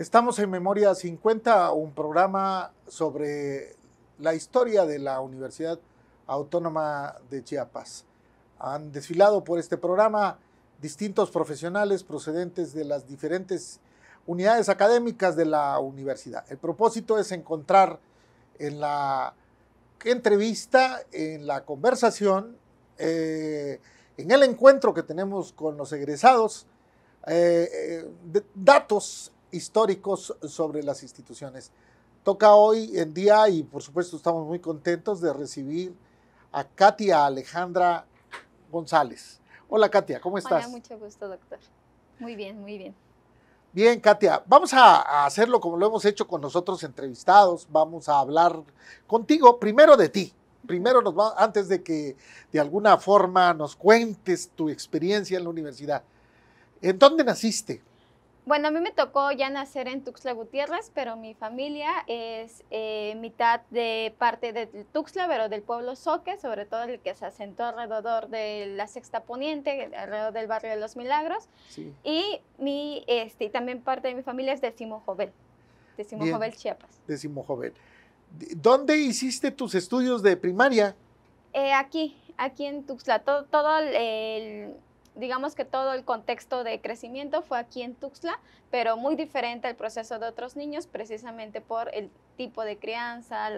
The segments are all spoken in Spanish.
Estamos en Memoria 50, un programa sobre la historia de la Universidad Autónoma de Chiapas. Han desfilado por este programa distintos profesionales procedentes de las diferentes unidades académicas de la universidad. El propósito es encontrar en la entrevista, en la conversación, en el encuentro que tenemos con los egresados, datos históricos sobre las instituciones. Toca hoy en día y por supuesto estamos muy contentos de recibir a Katia Alejandra González. Hola Katia, ¿cómo estás? Hola, mucho gusto, doctor. Muy bien, muy bien. Bien, Katia, vamos a hacerlo como lo hemos hecho con nosotros entrevistados. Vamos a hablar contigo primero de ti. Primero, antes de que de alguna forma nos cuentes tu experiencia en la universidad. ¿En dónde naciste? Bueno, a mí me tocó ya nacer en Tuxtla Gutiérrez, pero mi familia es mitad de parte de Tuxtla, pero del pueblo Zoque, sobre todo el que se asentó alrededor de la Sexta Poniente, alrededor del barrio de Los Milagros. Sí. Y también parte de mi familia es de Simojovel, Chiapas. De Simojovel. ¿Dónde hiciste tus estudios de primaria? Aquí en Tuxtla, digamos que todo el contexto de crecimiento fue aquí en Tuxtla, pero muy diferente al proceso de otros niños, precisamente por el tipo de crianza,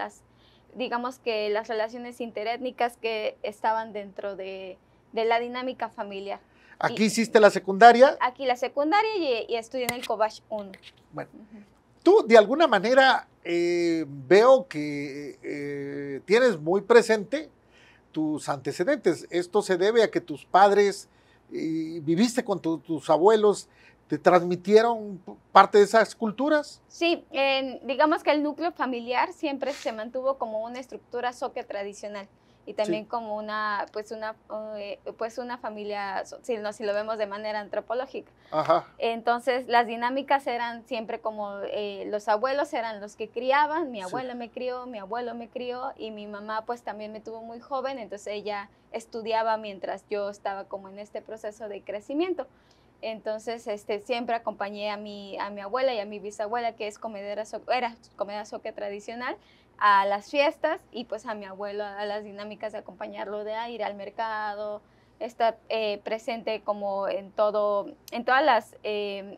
digamos que las relaciones interétnicas que estaban dentro de la dinámica familiar. ¿Aquí hiciste la secundaria? Aquí la secundaria y estudié en el Cobach 1. Bueno, tú de alguna manera veo que tienes muy presente tus antecedentes. Esto se debe a que tus padres viviste con tus abuelos, ¿te transmitieron parte de esas culturas? Sí, digamos que el núcleo familiar siempre se mantuvo como una estructura zoque tradicional y también sí, como una familia, si lo vemos de manera antropológica. Ajá. Entonces, las dinámicas eran siempre como los abuelos eran los que criaban, mi abuela me crió, mi abuelo me crió y mi mamá pues también me tuvo muy joven, entonces ella estudiaba mientras yo estaba como en este proceso de crecimiento. Entonces, siempre acompañé a mi abuela y a mi bisabuela, que era comedera zoque tradicional, a las fiestas y pues a mi abuelo a las dinámicas de acompañarlo de ir al mercado, estar presente como en todas las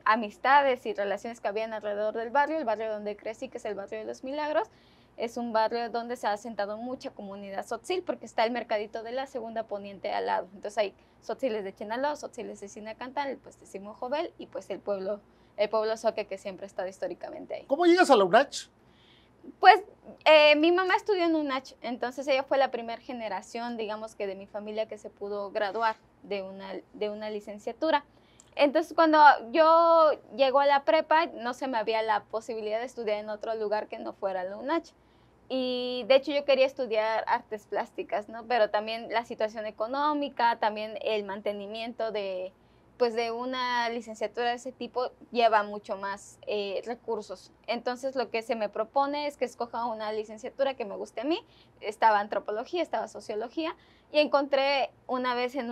amistades y relaciones que habían alrededor del barrio. El barrio donde crecí, que es el barrio de Los Milagros, es un barrio donde se ha asentado mucha comunidad tzotzil, porque está el mercadito de la Segunda Poniente al lado. Entonces hay tzotziles de Chenaló, tzotziles de Sinacantán, pues de Simojovel y pues el pueblo zoque que siempre ha estado históricamente ahí. ¿Cómo llegas a la UNACH? Pues mi mamá estudió en UNACH, entonces ella fue la primera generación, digamos que de mi familia que se pudo graduar de una licenciatura. Entonces cuando yo llego a la prepa, no se me había la posibilidad de estudiar en otro lugar que no fuera la UNACH. Y de hecho yo quería estudiar artes plásticas, ¿no? Pero también la situación económica, también el mantenimiento de una licenciatura de ese tipo lleva mucho más recursos. Entonces lo que se me propone es que escoja una licenciatura que me guste a mí. Estaba antropología, estaba sociología y encontré una vez en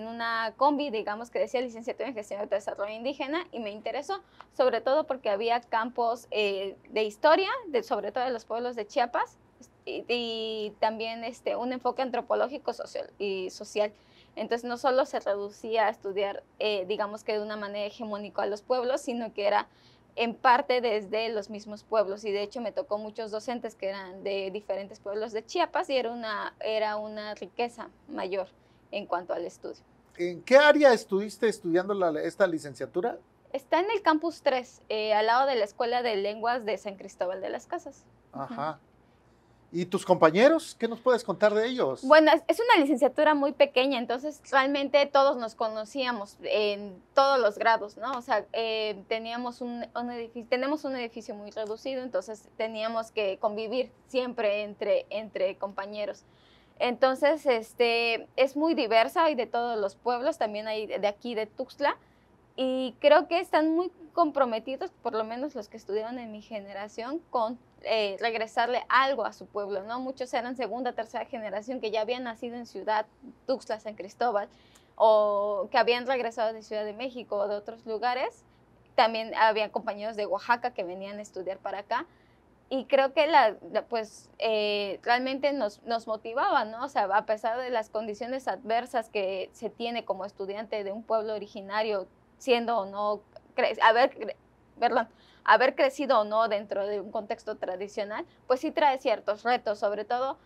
una combi, digamos, que decía licenciatura en gestión de desarrollo indígena y me interesó, sobre todo porque había campos de historia, sobre todo de los pueblos de Chiapas y también un enfoque antropológico y social. Entonces no solo se reducía a estudiar, digamos que de una manera hegemónica a los pueblos, sino que era en parte desde los mismos pueblos. Y de hecho me tocó muchos docentes que eran de diferentes pueblos de Chiapas y era una riqueza mayor en cuanto al estudio. ¿En qué área estuviste estudiando esta licenciatura? Está en el Campus 3, al lado de la Escuela de Lenguas de San Cristóbal de las Casas. Ajá. ¿Y tus compañeros? ¿Qué nos puedes contar de ellos? Bueno, es una licenciatura muy pequeña, entonces realmente todos nos conocíamos en todos los grados, ¿no? O sea, tenemos un edificio muy reducido, entonces teníamos que convivir siempre entre compañeros. Entonces, es muy diversa, hay de todos los pueblos, también hay de aquí de Tuxtla, y creo que están muy comprometidos, por lo menos los que estudiaron en mi generación, con regresarle algo a su pueblo, ¿no? Muchos eran segunda, tercera generación que ya habían nacido en Ciudad Tuxtla, San Cristóbal, o que habían regresado de Ciudad de México o de otros lugares, también había compañeros de Oaxaca que venían a estudiar para acá. Y creo que realmente nos motivaba, ¿no? O sea, a pesar de las condiciones adversas que se tiene como estudiante de un pueblo originario, siendo o no, haber crecido o no dentro de un contexto tradicional, pues sí trae ciertos retos, sobre todo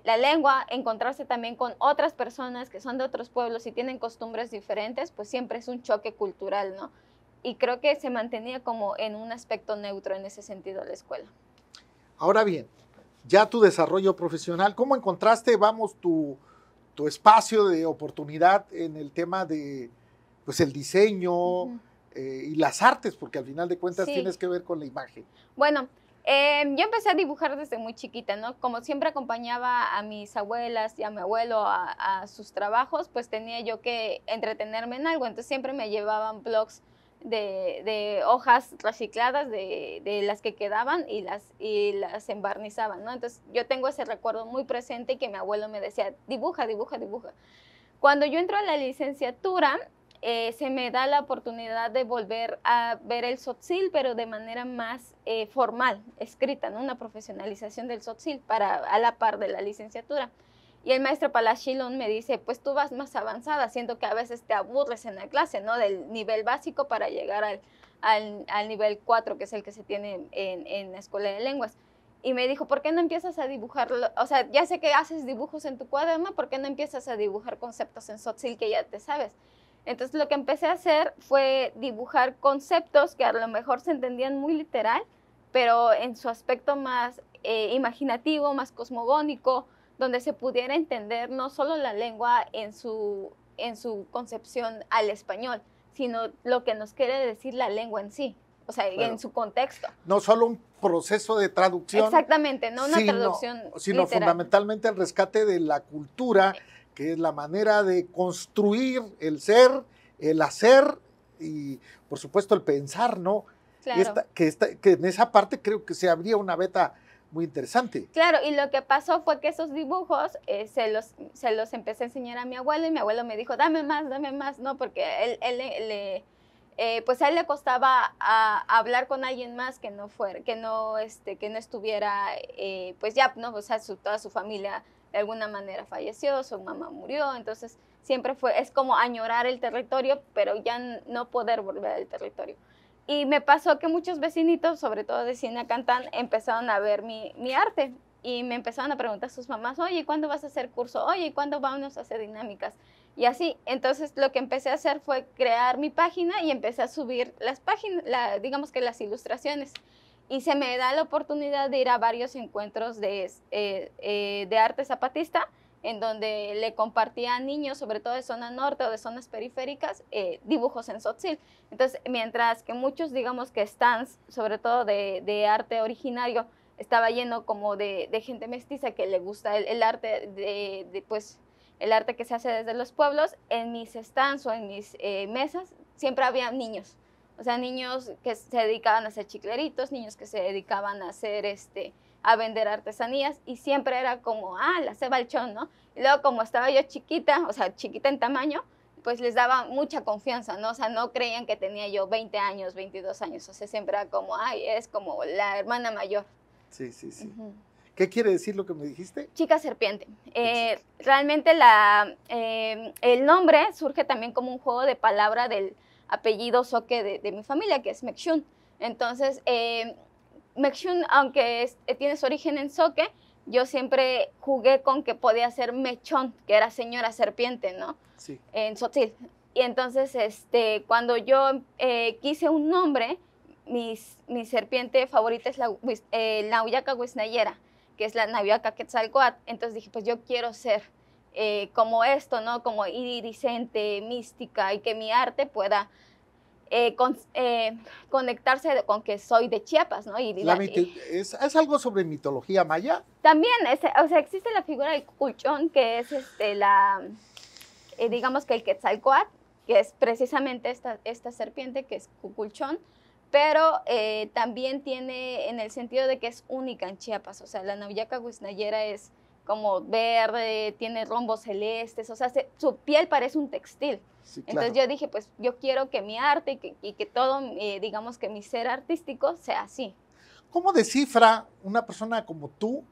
la lengua, encontrarse también con otras personas que son de otros pueblos y tienen costumbres diferentes, pues siempre es un choque cultural, ¿no? Y creo que se mantenía como en un aspecto neutro en ese sentido la escuela. Ahora bien, ya tu desarrollo profesional, ¿cómo encontraste, vamos, tu espacio de oportunidad en el tema de, pues, el diseño y las artes? Porque al final de cuentas tienes que ver con la imagen. Bueno, yo empecé a dibujar desde muy chiquita, ¿no? Como siempre acompañaba a mis abuelas y a mi abuelo a sus trabajos, pues tenía yo que entretenerme en algo. Entonces siempre me llevaban blogs de hojas recicladas de las que quedaban y las embarnizaban, ¿no? Entonces yo tengo ese recuerdo muy presente y que mi abuelo me decía, dibuja, dibuja, dibuja. Cuando yo entro a la licenciatura, se me da la oportunidad de volver a ver el tzotzil, pero de manera más formal, escrita, ¿no? Una profesionalización del tzotzil a la par de la licenciatura. Y el maestro Palachilón me dice, pues tú vas más avanzada, siento que a veces te aburres en la clase, ¿no? Del nivel básico para llegar al nivel 4, que es el que se tiene en la escuela de lenguas. Y me dijo, ¿por qué no empiezas a dibujar? O sea, ya sé que haces dibujos en tu cuaderno, ¿por qué no empiezas a dibujar conceptos en tzotzil que ya te sabes? Entonces lo que empecé a hacer fue dibujar conceptos que a lo mejor se entendían muy literal, pero en su aspecto más imaginativo, más cosmogónico, donde se pudiera entender no solo la lengua en su concepción al español, sino lo que nos quiere decir la lengua en sí, o sea, claro, en su contexto. No solo un proceso de traducción. Exactamente, no una traducción sino literal, fundamentalmente el rescate de la cultura, que es la manera de construir el ser, el hacer y, por supuesto, el pensar, ¿no? Claro. Que en esa parte creo que se abría una beta muy interesante. Claro, y lo que pasó fue que esos dibujos se los empecé a enseñar a mi abuelo y mi abuelo me dijo, dame más, ¿no? Porque pues a él le costaba hablar con alguien más que no estuviera, pues ya, ¿no? O sea, toda su familia de alguna manera falleció, su mamá murió, entonces siempre es como añorar el territorio, pero ya no poder volver al territorio. Y me pasó que muchos vecinitos, sobre todo de Sinacantán, empezaron a ver mi arte y me empezaron a preguntar a sus mamás, oye, ¿cuándo vas a hacer curso? Oye, ¿cuándo vamos a hacer dinámicas? Y así, entonces lo que empecé a hacer fue crear mi página y empecé a subir las páginas, digamos que las ilustraciones. Y se me da la oportunidad de ir a varios encuentros de arte zapatista, en donde le compartía a niños, sobre todo de zona norte o de zonas periféricas, dibujos en tzotzil. Entonces, mientras que muchos, digamos que stands, sobre todo de arte originario, estaba lleno como de gente mestiza que le gusta el arte, pues, el arte que se hace desde los pueblos, en mis stands o en mis mesas siempre había niños. O sea, niños que se dedicaban a hacer chicleritos, niños que se dedicaban a hacer a vender artesanías y siempre era como, la cebalchón, ¿no? Y luego como estaba yo chiquita, o sea, chiquita en tamaño, pues les daba mucha confianza, ¿no? O sea, no creían que tenía yo 20 años, 22 años, o sea, siempre era como, es como la hermana mayor. Sí, sí, sí. ¿Qué quiere decir lo que me dijiste? Chica serpiente. Realmente el nombre surge también como un juego de palabra del apellido Soque de mi familia, que es Mekshun. Entonces, Mekshun, aunque tiene su origen en Soque, yo siempre jugué con que podía ser Mechón, que era señora serpiente, ¿no? Sí. En tzotzil. Y entonces, cuando yo quise un nombre, mi serpiente favorita es la Nauyaca Huisnayera, que es la Nauyaca Quetzalcóatl. Entonces dije, pues yo quiero ser como esto, ¿no? Como iridiscente, mística, y que mi arte pueda conectarse con que soy de Chiapas, ¿no? ¿Es algo sobre mitología maya? También, o sea, existe la figura del Cuculchón, que es digamos que el Quetzalcóatl, que es precisamente esta serpiente, que es Cuculchón, pero también tiene en el sentido de que es única en Chiapas. O sea, la Nauyaca Huisnayera es como verde, tiene rombos celestes, o sea, su piel parece un textil. Sí, claro. Entonces yo dije, pues yo quiero que mi arte y que todo, digamos que mi ser artístico sea así. ¿Cómo descifra una persona como tú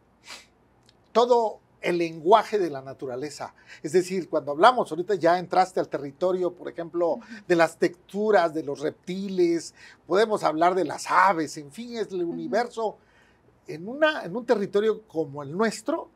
todo el lenguaje de la naturaleza? Es decir, cuando hablamos, ahorita ya entraste al territorio, por ejemplo, de las texturas, de los reptiles, podemos hablar de las aves, en fin, es el universo en un territorio como el nuestro,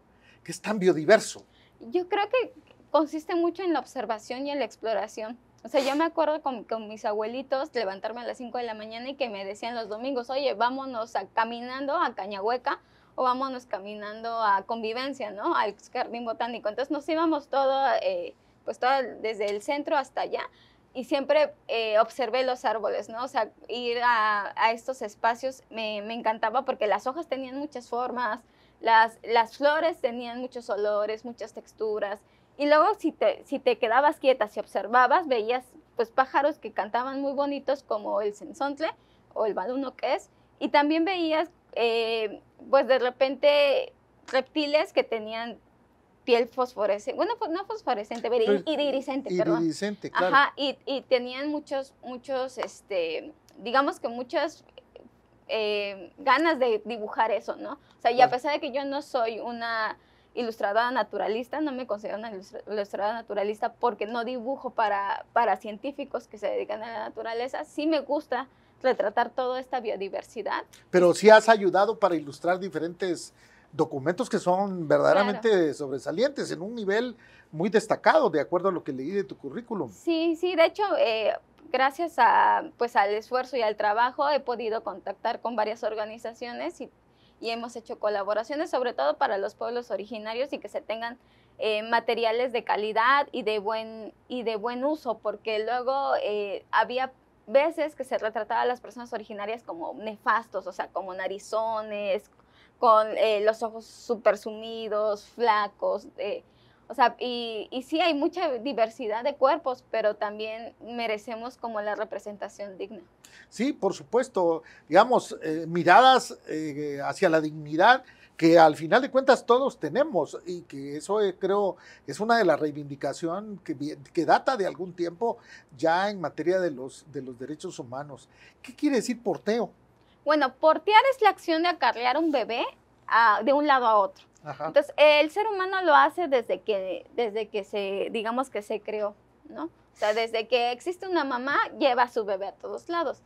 que es tan biodiverso. Yo creo que consiste mucho en la observación y en la exploración. O sea, yo me acuerdo con mis abuelitos levantarme a las 5 de la mañana y que me decían los domingos, oye, vámonos caminando a Cañahueca o vámonos caminando a Convivencia, ¿no? Al jardín botánico. Entonces nos íbamos pues todo desde el centro hasta allá y siempre observé los árboles, ¿no? O sea, ir a estos espacios me encantaba porque las hojas tenían muchas formas, las flores tenían muchos olores, muchas texturas. Y luego si te quedabas quieta, si observabas, veías pues pájaros que cantaban muy bonitos como el cenzontle o el baluno que es, y también veías pues de repente reptiles que tenían piel fosforescente, bueno, pues no fosforescente, iridiscente, perdón. Iridiscente, claro. Ajá, y tenían muchos, digamos que muchas ganas de dibujar eso, ¿no? O sea, y a pesar de que yo no soy una ilustradora naturalista, no me considero una ilustradora naturalista porque no dibujo para científicos que se dedican a la naturaleza, sí me gusta retratar toda esta biodiversidad. Pero sí has ayudado para ilustrar diferentes documentos que son verdaderamente sobresalientes, en un nivel muy destacado, de acuerdo a lo que leí de tu currículum. Sí, de hecho, gracias pues, al esfuerzo y al trabajo he podido contactar con varias organizaciones y hemos hecho colaboraciones, sobre todo para los pueblos originarios y que se tengan materiales de calidad y de buen uso, porque luego había veces que se retrataba a las personas originarias como nefastos, o sea, como narizones, con los ojos súper sumidos, flacos, o sea, y sí hay mucha diversidad de cuerpos, pero también merecemos como la representación digna. Sí, por supuesto, digamos, miradas hacia la dignidad que al final de cuentas todos tenemos y que eso creo es una de las reivindicaciones que data de algún tiempo ya en materia de los derechos humanos. ¿Qué quiere decir porteo? Bueno, portear es la acción de acarrear un bebé de un lado a otro. Ajá. Entonces, el ser humano lo hace desde que digamos que se creó, ¿no? O sea, desde que existe una mamá, lleva a su bebé a todos lados.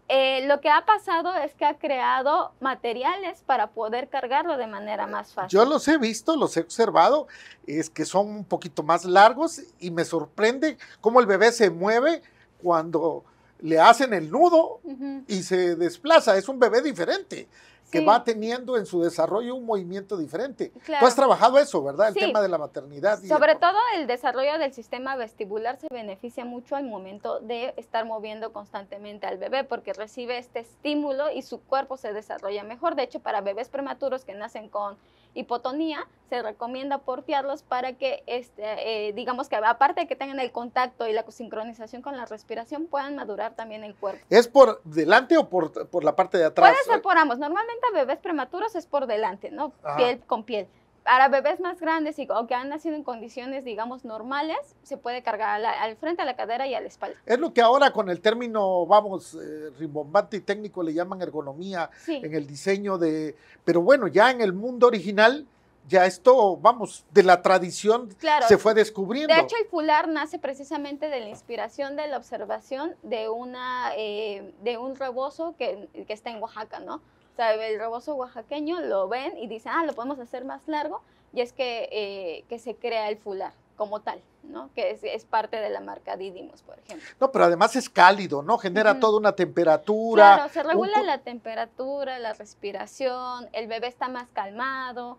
Lo que ha pasado es que ha creado materiales para poder cargarlo de manera más fácil. Yo los he visto, los he observado, es que son un poquito más largos y me sorprende cómo el bebé se mueve cuando le hacen el nudo y se desplaza. Es un bebé diferente, que va teniendo en su desarrollo un movimiento diferente. Claro. Tú has trabajado eso, ¿verdad? El tema de la maternidad. Sobre todo el desarrollo del sistema vestibular se beneficia mucho al momento de estar moviendo constantemente al bebé porque recibe este estímulo y su cuerpo se desarrolla mejor. De hecho, para bebés prematuros que nacen con hipotonía, se recomienda portearlos para que, digamos que aparte de que tengan el contacto y la sincronización con la respiración, puedan madurar también el cuerpo. ¿Es por delante o por la parte de atrás? Puede ser por ambos. Normalmente a bebés prematuros es por delante, ¿no? Piel con piel. Para bebés más grandes o que han nacido en condiciones, digamos, normales, se puede cargar al frente, a la cadera y a la espalda. Es lo que ahora con el término, rimbombante y técnico le llaman ergonomía en el diseño de... Pero bueno, ya en el mundo original, ya esto, de la tradición se fue descubriendo. De hecho, el fular nace precisamente de la inspiración de la observación de un rebozo que está en Oaxaca, ¿no? O sea, el rebozo oaxaqueño lo ven y dicen, lo podemos hacer más largo, y es que se crea el fular como tal, ¿no? Que es parte de la marca Didymos, por ejemplo. No, pero además es cálido, ¿no? Genera toda una temperatura. Claro, se regula la temperatura, la respiración, el bebé está más calmado.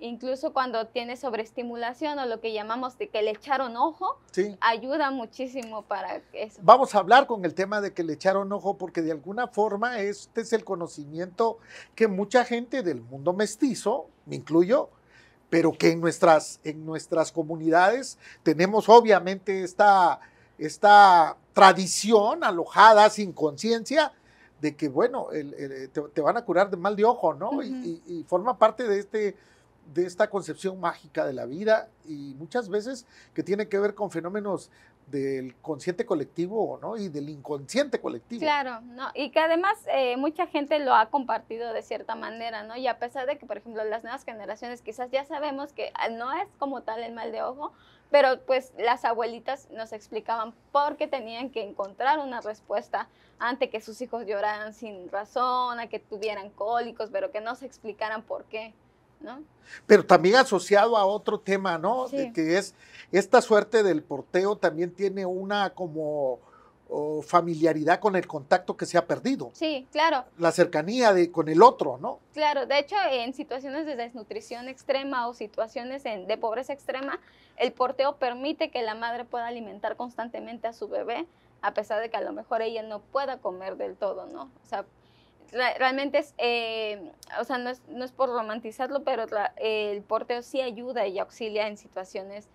Incluso cuando tiene sobreestimulación o lo que llamamos de que le echaron ojo, ayuda muchísimo para eso. Vamos a hablar con el tema de que le echaron ojo porque de alguna forma este es el conocimiento que mucha gente del mundo mestizo, me incluyo, pero que en nuestras comunidades tenemos obviamente esta tradición alojada sin conciencia de que, bueno, te van a curar de mal de ojo, ¿no? Y forma parte de de esta concepción mágica de la vida y muchas veces que tiene que ver con fenómenos del consciente colectivo, ¿no? Y del inconsciente colectivo. Claro, ¿no? Y que además mucha gente lo ha compartido de cierta manera, ¿no? Y a pesar de que, por ejemplo, las nuevas generaciones quizás ya sabemos que no es como tal el mal de ojo, pero pues las abuelitas nos explicaban por qué tenían que encontrar una respuesta ante que sus hijos lloraran sin razón, a que tuvieran cólicos, pero que no se explicaran por qué, ¿no? Pero también asociado a otro tema, ¿no? Sí. De que es esta suerte del porteo también tiene una como familiaridad con el contacto que se ha perdido. Sí, claro. La cercanía con el otro, ¿no? Claro, de hecho, en situaciones de desnutrición extrema o situaciones de pobreza extrema, el porteo permite que la madre pueda alimentar constantemente a su bebé, a pesar de que a lo mejor ella no pueda comer del todo, ¿no? O sea, realmente es, o sea, no es por romantizarlo, pero el porteo sí ayuda y auxilia en situaciones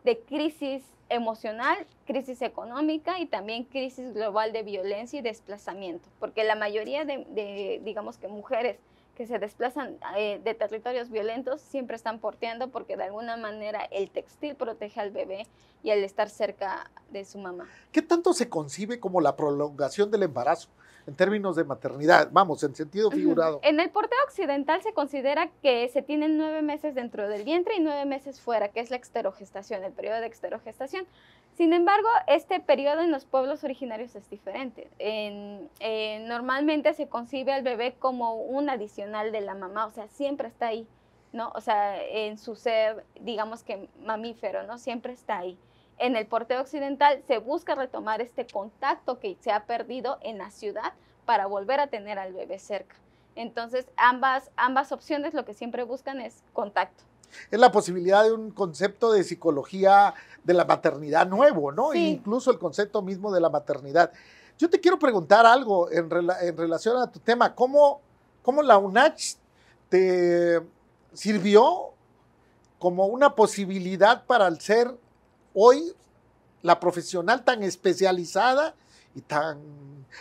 de crisis emocional, crisis económica y también crisis global de violencia y desplazamiento, porque la mayoría digamos que mujeres que se desplazan de territorios violentos siempre están porteando porque de alguna manera el textil protege al bebé y al estar cerca de su mamá. ¿Qué tanto se concibe como la prolongación del embarazo en términos de maternidad? Vamos, en sentido figurado. En el porteo occidental se considera que se tienen 9 meses dentro del vientre y 9 meses fuera, que es la exterogestación, el periodo de exterogestación. Sin embargo, este periodo en los pueblos originarios es diferente. Normalmente se concibe al bebé como un adicional de la mamá, o sea, siempre está ahí, ¿no? O sea, en su ser, digamos que mamífero, ¿no? Siempre está ahí. En el porteo occidental se busca retomar este contacto que se ha perdido en la ciudad para volver a tener al bebé cerca. Entonces, ambas opciones lo que siempre buscan es contacto. Es la posibilidad de un concepto de psicología de la maternidad nuevo, ¿no? Sí. E incluso el concepto mismo de la maternidad. Yo te quiero preguntar algo en relación a tu tema. ¿Cómo la UNACH te sirvió como una posibilidad para el ser hoy la profesional tan especializada y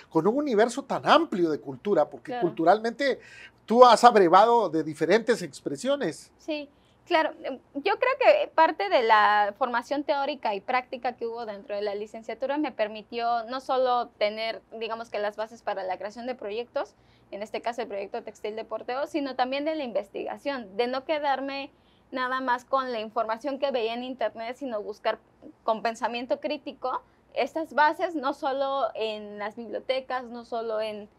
con un universo tan amplio de cultura? Porque claro, culturalmente tú has abrevado de diferentes expresiones. Sí. Claro, yo creo que parte de la formación teórica y práctica que hubo dentro de la licenciatura me permitió no solo tener, digamos que las bases para la creación de proyectos, en este caso el proyecto textil de porteo, sino también de la investigación, de no quedarme nada más con la información que veía en internet, sino buscar con pensamiento crítico estas bases, no solo en las bibliotecas, no solo en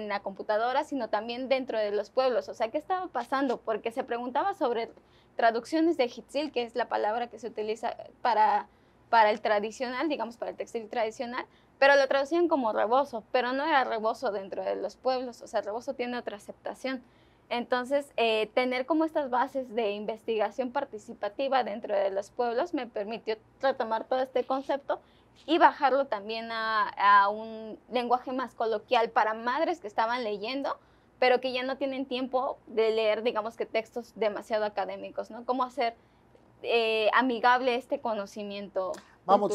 la computadora, sino también dentro de los pueblos. O sea, ¿qué estaba pasando? Porque se preguntaba sobre traducciones de hitzil, que es la palabra que se utiliza para el tradicional, digamos, para el textil tradicional, pero lo traducían como rebozo, pero no era rebozo dentro de los pueblos, o sea, el rebozo tiene otra aceptación. Entonces, tener como estas bases de investigación participativa dentro de los pueblos me permitió retomar todo este concepto y bajarlo también a un lenguaje más coloquial para madres que estaban leyendo, pero que ya no tienen tiempo de leer, digamos que textos demasiado académicos, ¿no? Cómo hacer amigable este conocimiento. Vamos,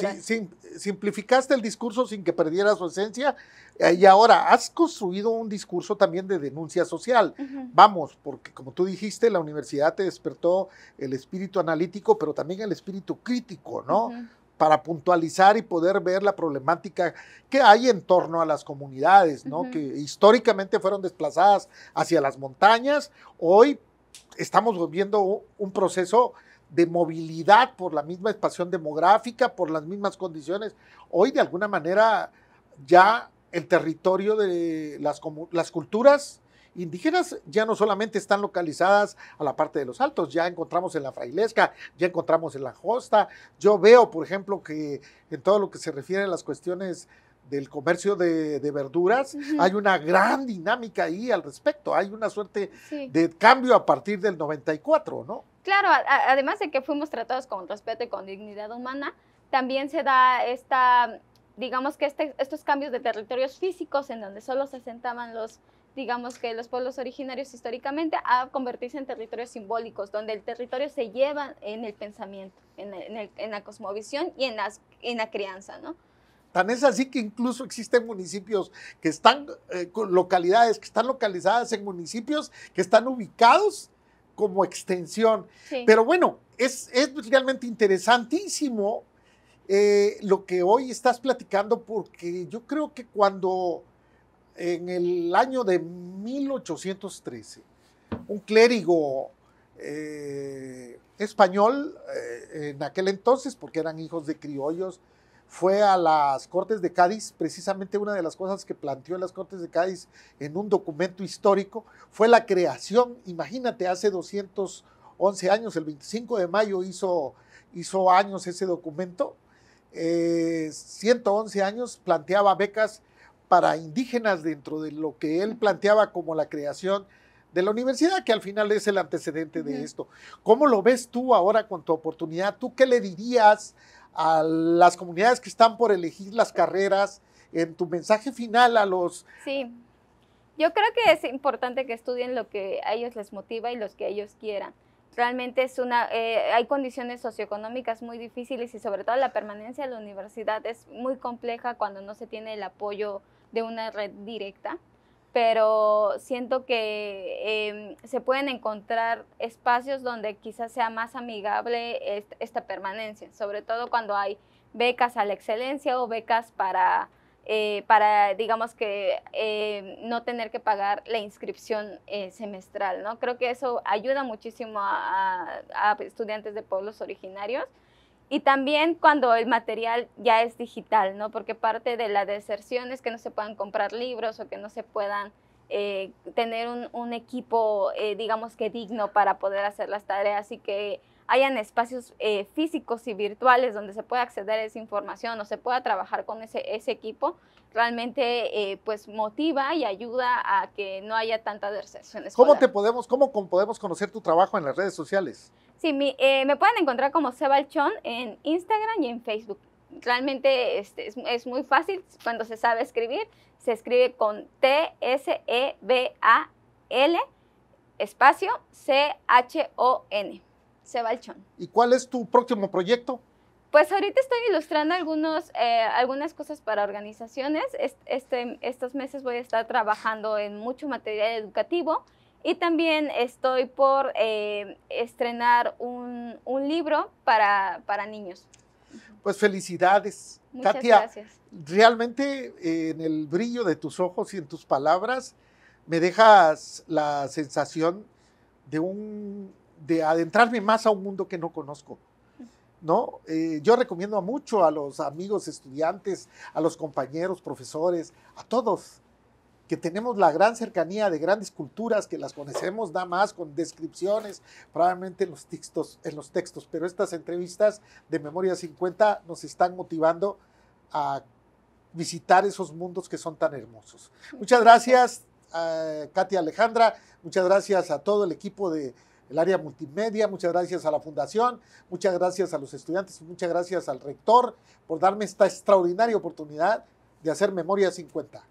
simplificaste el discurso sin que perdiera su esencia y ahora has construido un discurso también de denuncia social. Vamos, porque como tú dijiste, la universidad te despertó el espíritu analítico, pero también el espíritu crítico, ¿no? Para puntualizar y poder ver la problemática que hay en torno a las comunidades, ¿no? Que históricamente fueron desplazadas hacia las montañas. Hoy estamos viendo un proceso de movilidad por la misma expansión demográfica, por las mismas condiciones. Hoy, de alguna manera, ya el territorio de las culturas indígenas ya no solamente están localizadas a la parte de los altos, ya encontramos en la Frailesca, ya encontramos en la Josta. Yo veo, por ejemplo, que en todo lo que se refiere a las cuestiones del comercio de verduras, hay una gran dinámica ahí al respecto, hay una suerte de cambio a partir del 94, ¿no? Claro, además de que fuimos tratados con respeto y con dignidad humana, también se da digamos que estos cambios de territorios físicos en donde solo se asentaban digamos que los pueblos originarios históricamente, a convertirse en territorios simbólicos, donde el territorio se lleva en el pensamiento, en la cosmovisión y en la crianza, ¿no? Tan es así que incluso existen municipios que están, localidades que están localizadas en municipios que están ubicados como extensión. Sí. Pero bueno, es realmente interesantísimo lo que hoy estás platicando, porque yo creo que cuando en el año de 1813, un clérigo español, en aquel entonces, porque eran hijos de criollos, fue a las Cortes de Cádiz. Precisamente una de las cosas que planteó en las Cortes de Cádiz en un documento histórico fue la creación, imagínate, hace 211 años, el 25 de mayo hizo años ese documento, 111 años, planteaba becas para indígenas dentro de lo que él planteaba como la creación de la universidad, que al final es el antecedente de esto. ¿Cómo lo ves tú ahora con tu oportunidad? ¿Tú qué le dirías a las comunidades que están por elegir las carreras en tu mensaje final a los... Sí, yo creo que es importante que estudien lo que a ellos les motiva y los que ellos quieran. Realmente hay condiciones socioeconómicas muy difíciles y sobre todo la permanencia en la universidad es muy compleja cuando no se tiene el apoyo de una red directa, pero siento que se pueden encontrar espacios donde quizás sea más amigable esta permanencia, sobre todo cuando hay becas a la excelencia o becas para digamos que no tener que pagar la inscripción semestral, ¿no? Creo que eso ayuda muchísimo a estudiantes de pueblos originarios. Y también cuando el material ya es digital, ¿no? Porque parte de la deserción es que no se puedan comprar libros o que no se puedan tener un equipo, digamos que digno para poder hacer las tareas y que hayan espacios físicos y virtuales donde se pueda acceder a esa información o se pueda trabajar con ese equipo, realmente pues motiva y ayuda a que no haya tanta deserción escolar. ¿Cómo podemos conocer tu trabajo en las redes sociales? Sí, me pueden encontrar como Sebalchón en Instagram y en Facebook. Realmente es muy fácil cuando se sabe escribir. Se escribe con T-S-E-B-A-L espacio C-H-O-N. Sebalchón. ¿Y cuál es tu próximo proyecto? Pues ahorita estoy ilustrando algunas cosas para organizaciones. Estos meses voy a estar trabajando en mucho material educativo. Y también estoy por estrenar un libro para niños. Pues felicidades, Muchas Katia. Gracias. Realmente en el brillo de tus ojos y en tus palabras me dejas la sensación de adentrarme más a un mundo que no conozco, ¿no? Yo recomiendo mucho a los amigos estudiantes, a los compañeros, profesores, a todos, que tenemos la gran cercanía de grandes culturas, que las conocemos nada más con descripciones, probablemente en los textos, pero estas entrevistas de Memoria 50 nos están motivando a visitar esos mundos que son tan hermosos. Muchas gracias, Katia Alejandra, muchas gracias a todo el equipo del área multimedia, muchas gracias a la Fundación, muchas gracias a los estudiantes, muchas gracias al rector por darme esta extraordinaria oportunidad de hacer Memoria 50.